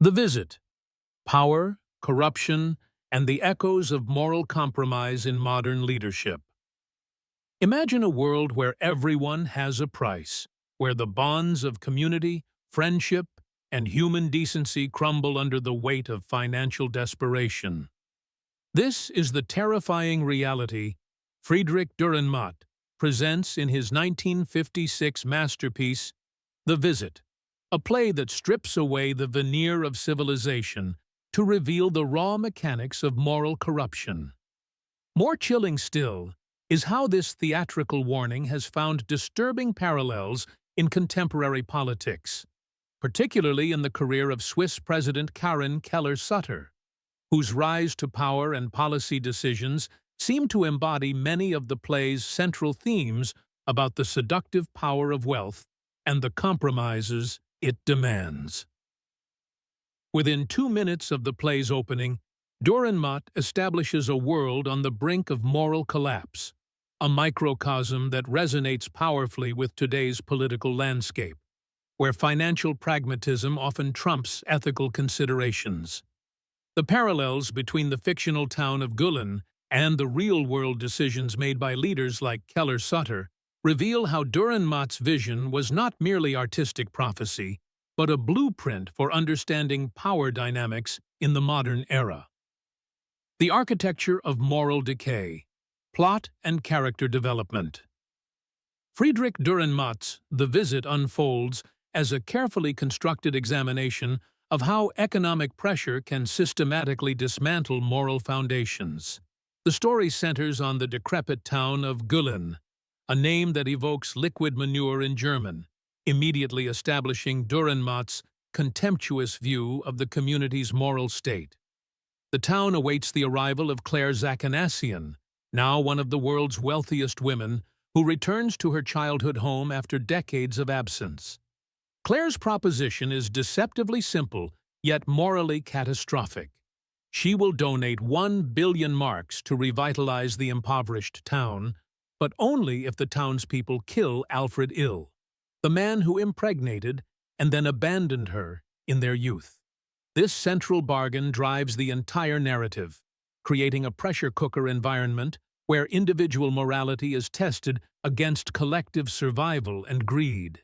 The Visit: Power, Corruption, and the Echoes of Moral Compromise in Modern Leadership. Imagine a world where everyone has a price, where the bonds of community, friendship, and human decency crumble under the weight of financial desperation. This is the terrifying reality Friedrich Dürrenmatt presents in his 1956 masterpiece, The Visit, a play that strips away the veneer of civilization to reveal the raw mechanics of moral corruption. More chilling still is how this theatrical warning has found disturbing parallels in contemporary politics, particularly in the career of Swiss President Karin Keller-Sutter, whose rise to power and policy decisions seem to embody many of the play's central themes about the seductive power of wealth and the compromises it demands. Within 2 minutes of the play's opening, Dürrenmatt establishes a world on the brink of moral collapse, a microcosm that resonates powerfully with today's political landscape, where financial pragmatism often trumps ethical considerations. The parallels between the fictional town of Gulen and the real-world decisions made by leaders like Keller-Sutter reveal how Dürrenmatt's vision was not merely artistic prophecy, but a blueprint for understanding power dynamics in the modern era. The architecture of moral decay, plot and character development. Friedrich Dürrenmatt's The Visit unfolds as a carefully constructed examination of how economic pressure can systematically dismantle moral foundations. The story centers on the decrepit town of Gulen, a name that evokes liquid manure in German, immediately establishing Dürrenmatt's contemptuous view of the community's moral state. The town awaits the arrival of Claire Zachanassian, now one of the world's wealthiest women, who returns to her childhood home after decades of absence. Claire's proposition is deceptively simple, yet morally catastrophic. She will donate 1 billion marks to revitalize the impoverished town, but only if the townspeople kill Alfred Ill, the man who impregnated and then abandoned her in their youth. This central bargain drives the entire narrative, creating a pressure cooker environment where individual morality is tested against collective survival and greed.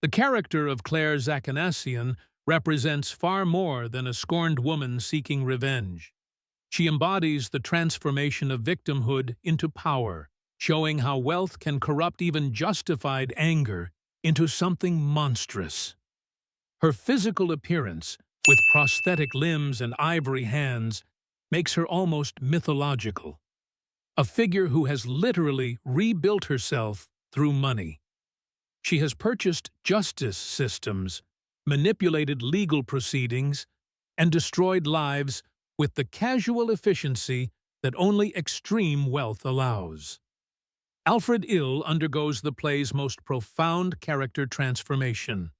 The character of Claire Zachanassian represents far more than a scorned woman seeking revenge. She embodies the transformation of victimhood into power, showing how wealth can corrupt even justified anger into something monstrous. Her physical appearance, with prosthetic limbs and ivory hands, makes her almost mythological. A figure who has literally rebuilt herself through money. She has purchased justice systems, manipulated legal proceedings, and destroyed lives with the casual efficiency that only extreme wealth allows. Alfred Ill undergoes the play's most profound character transformation.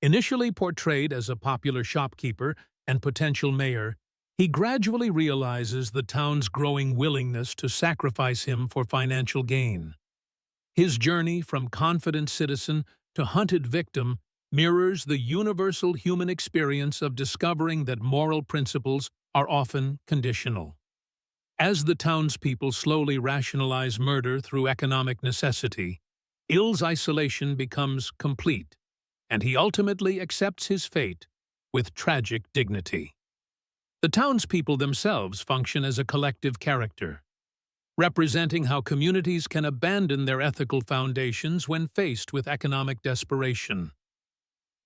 Initially portrayed as a popular shopkeeper and potential mayor, he gradually realizes the town's growing willingness to sacrifice him for financial gain. His journey from confident citizen to hunted victim mirrors the universal human experience of discovering that moral principles are often conditional. As the townspeople slowly rationalize murder through economic necessity, Ill's isolation becomes complete, and he ultimately accepts his fate with tragic dignity. The townspeople themselves function as a collective character, representing how communities can abandon their ethical foundations when faced with economic desperation.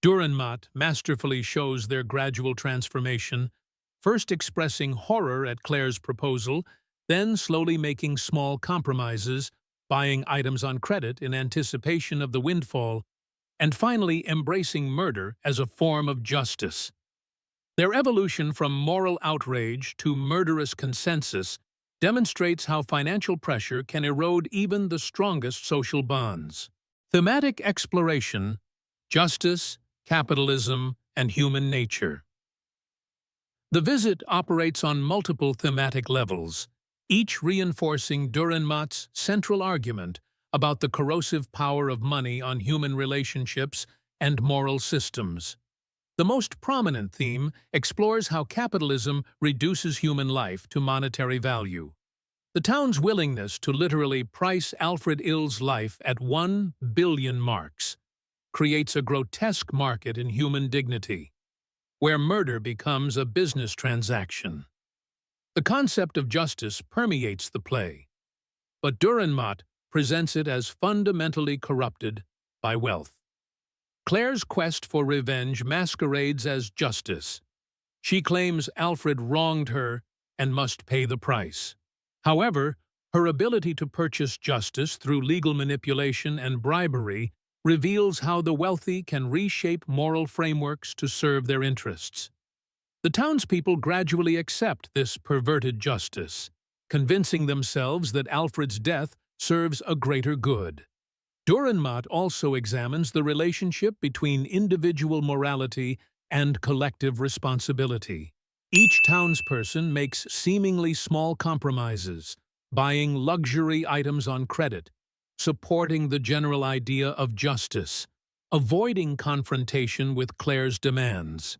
Dürrenmatt masterfully shows their gradual transformation, first expressing horror at Claire's proposal, then slowly making small compromises, buying items on credit in anticipation of the windfall, and finally embracing murder as a form of justice. Their evolution from moral outrage to murderous consensus demonstrates how financial pressure can erode even the strongest social bonds. Thematic exploration: justice, capitalism, and human nature. The Visit operates on multiple thematic levels, each reinforcing Dürrenmatt's central argument about the corrosive power of money on human relationships and moral systems. The most prominent theme explores how capitalism reduces human life to monetary value. The town's willingness to literally price Alfred Ill's life at 1 billion marks creates a grotesque market in human dignity, where murder becomes a business transaction. The concept of justice permeates the play, but Dürrenmatt presents it as fundamentally corrupted by wealth. Claire's quest for revenge masquerades as justice. She claims Alfred wronged her and must pay the price. However, her ability to purchase justice through legal manipulation and bribery reveals how the wealthy can reshape moral frameworks to serve their interests. The townspeople gradually accept this perverted justice, convincing themselves that Alfred's death serves a greater good. Dürrenmatt also examines the relationship between individual morality and collective responsibility. Each townsperson makes seemingly small compromises, buying luxury items on credit, supporting the general idea of justice, avoiding confrontation with Claire's demands.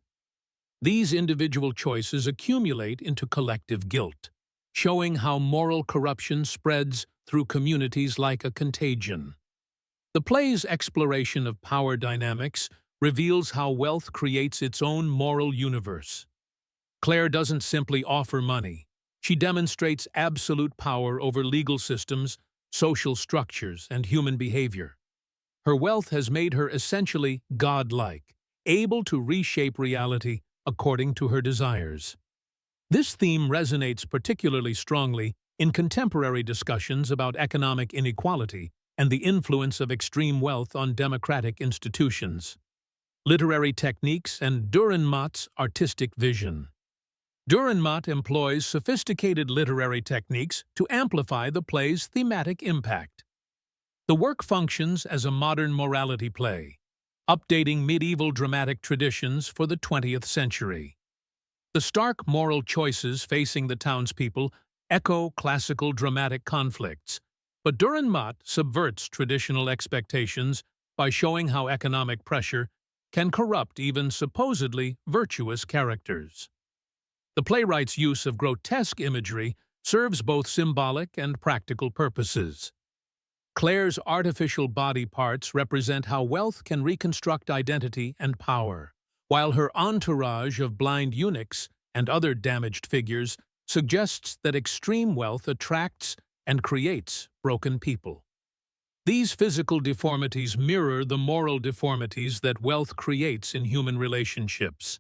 These individual choices accumulate into collective guilt, showing how moral corruption spreads through communities like a contagion. The play's exploration of power dynamics reveals how wealth creates its own moral universe. Claire doesn't simply offer money. She demonstrates absolute power over legal systems, social structures, and human behavior. Her wealth has made her essentially godlike, able to reshape reality according to her desires. This theme resonates particularly strongly in contemporary discussions about economic inequality and the influence of extreme wealth on democratic institutions. Literary techniques and Dürrenmatt's artistic vision. Dürrenmatt employs sophisticated literary techniques to amplify the play's thematic impact. The work functions as a modern morality play, updating medieval dramatic traditions for the 20th century. The stark moral choices facing the townspeople echo classical dramatic conflicts, but Dürrenmatt subverts traditional expectations by showing how economic pressure can corrupt even supposedly virtuous characters. The playwright's use of grotesque imagery serves both symbolic and practical purposes. Claire's artificial body parts represent how wealth can reconstruct identity and power, while her entourage of blind eunuchs and other damaged figures suggests that extreme wealth attracts and creates broken people. These physical deformities mirror the moral deformities that wealth creates in human relationships.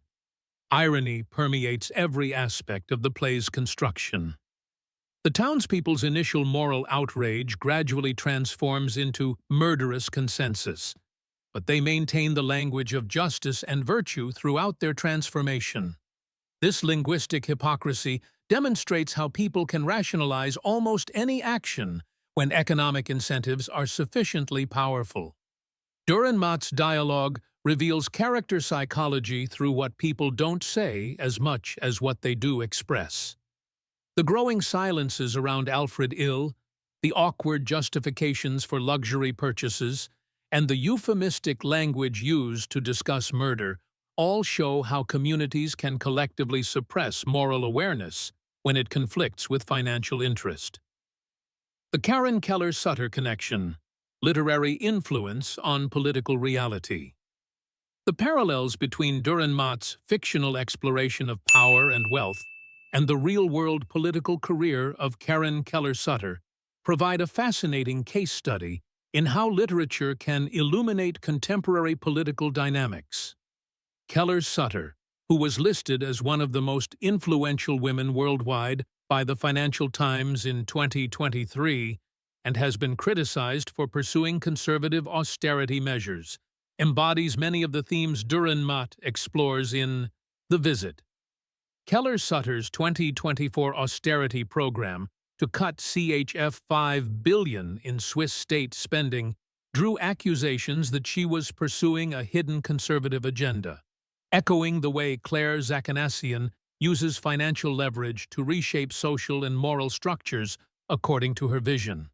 Irony permeates every aspect of the play's construction. The townspeople's initial moral outrage gradually transforms into murderous consensus, but they maintain the language of justice and virtue throughout their transformation. This linguistic hypocrisy demonstrates how people can rationalize almost any action when economic incentives are sufficiently powerful. Dürrenmatt's dialogue reveals character psychology through what people don't say as much as what they do express. The growing silences around Alfred Ill, the awkward justifications for luxury purchases, and the euphemistic language used to discuss murder all show how communities can collectively suppress moral awareness when it conflicts with financial interest. The Karin Keller-Sutter connection, literary influence on political reality. The parallels between Dürrenmatt's fictional exploration of power and wealth and the real-world political career of Karin Keller-Sutter provide a fascinating case study in how literature can illuminate contemporary political dynamics. Keller-Sutter, who was listed as one of the most influential women worldwide by the Financial Times in 2023 and has been criticized for pursuing conservative austerity measures, embodies many of the themes Dürrenmatt explores in The Visit. Keller-Sutter's 2024 austerity program to cut CHF 5 billion in Swiss state spending drew accusations that she was pursuing a hidden conservative agenda, echoing the way Claire Zachanassian uses financial leverage to reshape social and moral structures according to her vision.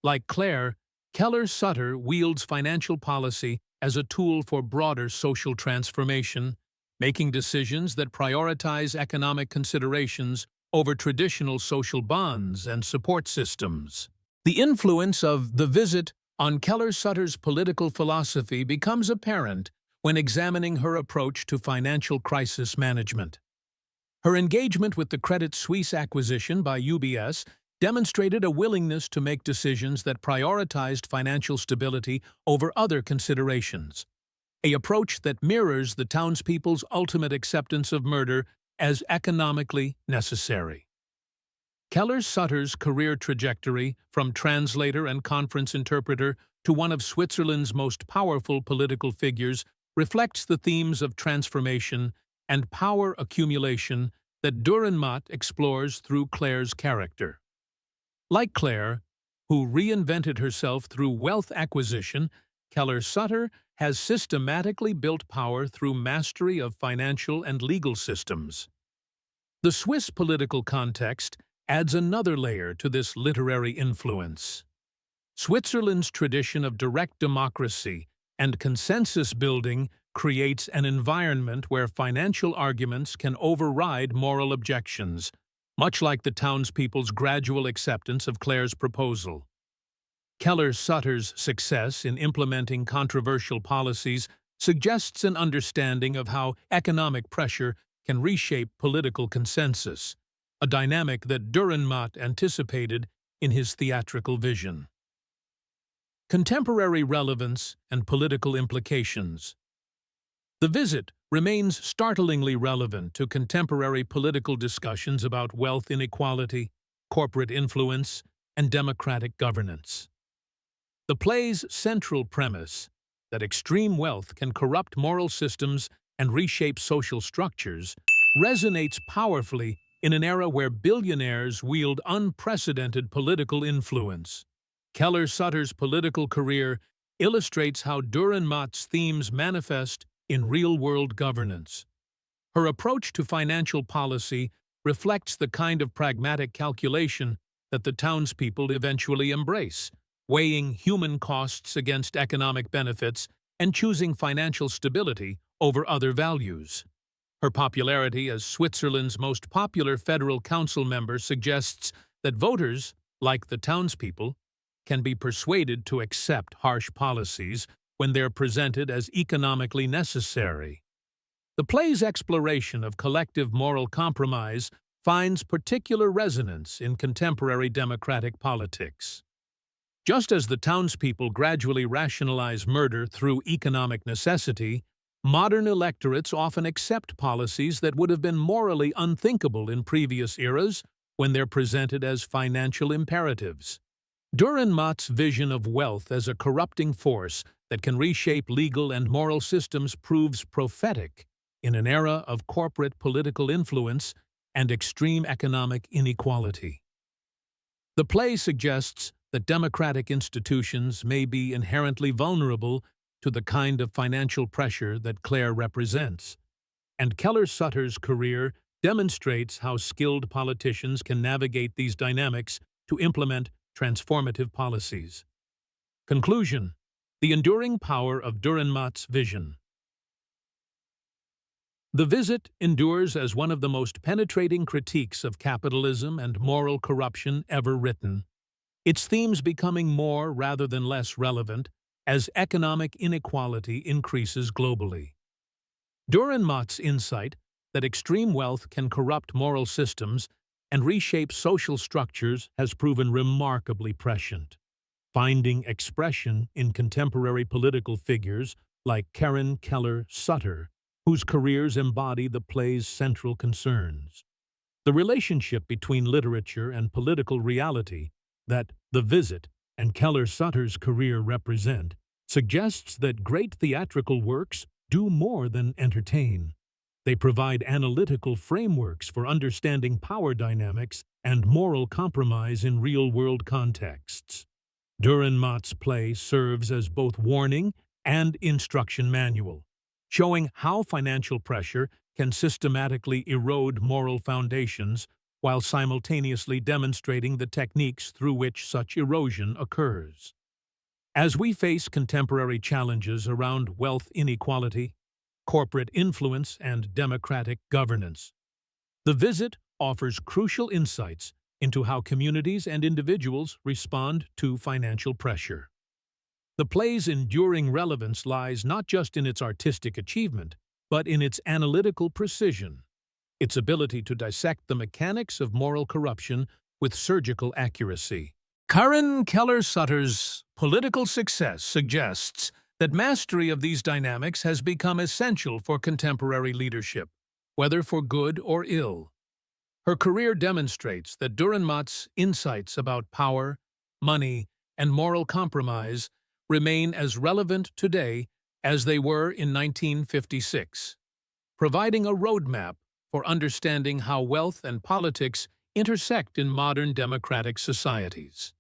Like Claire, Keller-Sutter wields financial policy as a tool for broader social transformation, making decisions that prioritize economic considerations over traditional social bonds and support systems. The influence of the visit on Keller-Sutter's political philosophy becomes apparent when examining her approach to financial crisis management. Her engagement with the Credit Suisse acquisition by UBS demonstrated a willingness to make decisions that prioritized financial stability over other considerations, an approach that mirrors the townspeople's ultimate acceptance of murder as economically necessary. Keller-Sutter's career trajectory, from translator and conference interpreter to one of Switzerland's most powerful political figures, reflects the themes of transformation and power accumulation that Dürrenmatt explores through Claire's character. Like Claire, who reinvented herself through wealth acquisition, Keller-Sutter has systematically built power through mastery of financial and legal systems. The Swiss political context adds another layer to this literary influence. Switzerland's tradition of direct democracy and consensus building creates an environment where financial arguments can override moral objections, much like the townspeople's gradual acceptance of Claire's proposal. Keller-Sutter's success in implementing controversial policies suggests an understanding of how economic pressure can reshape political consensus, a dynamic that Dürrenmatt anticipated in his theatrical vision. Contemporary relevance and political implications. The visit remains startlingly relevant to contemporary political discussions about wealth inequality, corporate influence, and democratic governance. The play's central premise, that extreme wealth can corrupt moral systems and reshape social structures, resonates powerfully in an era where billionaires wield unprecedented political influence. Keller-Sutter's political career illustrates how Dürrenmatt's themes manifest in real-world governance. Her approach to financial policy reflects the kind of pragmatic calculation that the townspeople eventually embrace, weighing human costs against economic benefits and choosing financial stability over other values. Her popularity as Switzerland's most popular federal council member suggests that voters, like the townspeople, can be persuaded to accept harsh policies when they're presented as economically necessary. The play's exploration of collective moral compromise finds particular resonance in contemporary democratic politics. Just as the townspeople gradually rationalize murder through economic necessity, modern electorates often accept policies that would have been morally unthinkable in previous eras when they're presented as financial imperatives. Dürrenmatt's vision of wealth as a corrupting force that can reshape legal and moral systems proves prophetic in an era of corporate political influence and extreme economic inequality. The play suggests that democratic institutions may be inherently vulnerable to the kind of financial pressure that Claire represents, and Keller-Sutter's career demonstrates how skilled politicians can navigate these dynamics to implement transformative policies. Conclusion: the enduring power of Dürrenmatt's vision. The visit endures as one of the most penetrating critiques of capitalism and moral corruption ever written, its themes becoming more rather than less relevant as economic inequality increases globally. Dürrenmatt's insight that extreme wealth can corrupt moral systems and reshape social structures has proven remarkably prescient, finding expression in contemporary political figures like Karin Keller-Sutter, whose careers embody the play's central concerns. The relationship between literature and political reality that The Visit and Keller-Sutter's career represent suggests that great theatrical works do more than entertain. They provide analytical frameworks for understanding power dynamics and moral compromise in real-world contexts. Dürrenmatt's play serves as both warning and instruction manual, showing how financial pressure can systematically erode moral foundations while simultaneously demonstrating the techniques through which such erosion occurs. As we face contemporary challenges around wealth inequality, corporate influence, and democratic governance. The visit offers crucial insights into how communities and individuals respond to financial pressure. The play's enduring relevance lies not just in its artistic achievement, but in its analytical precision, its ability to dissect the mechanics of moral corruption with surgical accuracy. Karin Keller-Sutter's political success suggests that mastery of these dynamics has become essential for contemporary leadership, whether for good or ill. Her career demonstrates that Dürrenmatt's insights about power, money, and moral compromise remain as relevant today as they were in 1956, providing a roadmap for understanding how wealth and politics intersect in modern democratic societies.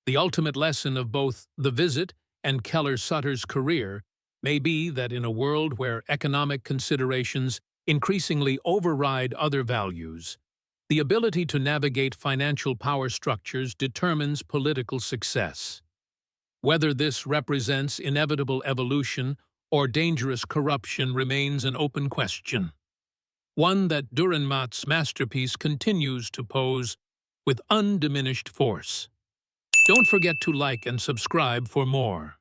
The ultimate lesson of both the visit and Keller-Sutter's career may be that in a world where economic considerations increasingly override other values, the ability to navigate financial power structures determines political success. Whether this represents inevitable evolution or dangerous corruption remains an open question, one that Dürrenmatt's masterpiece continues to pose with undiminished force. Don't forget to like and subscribe for more.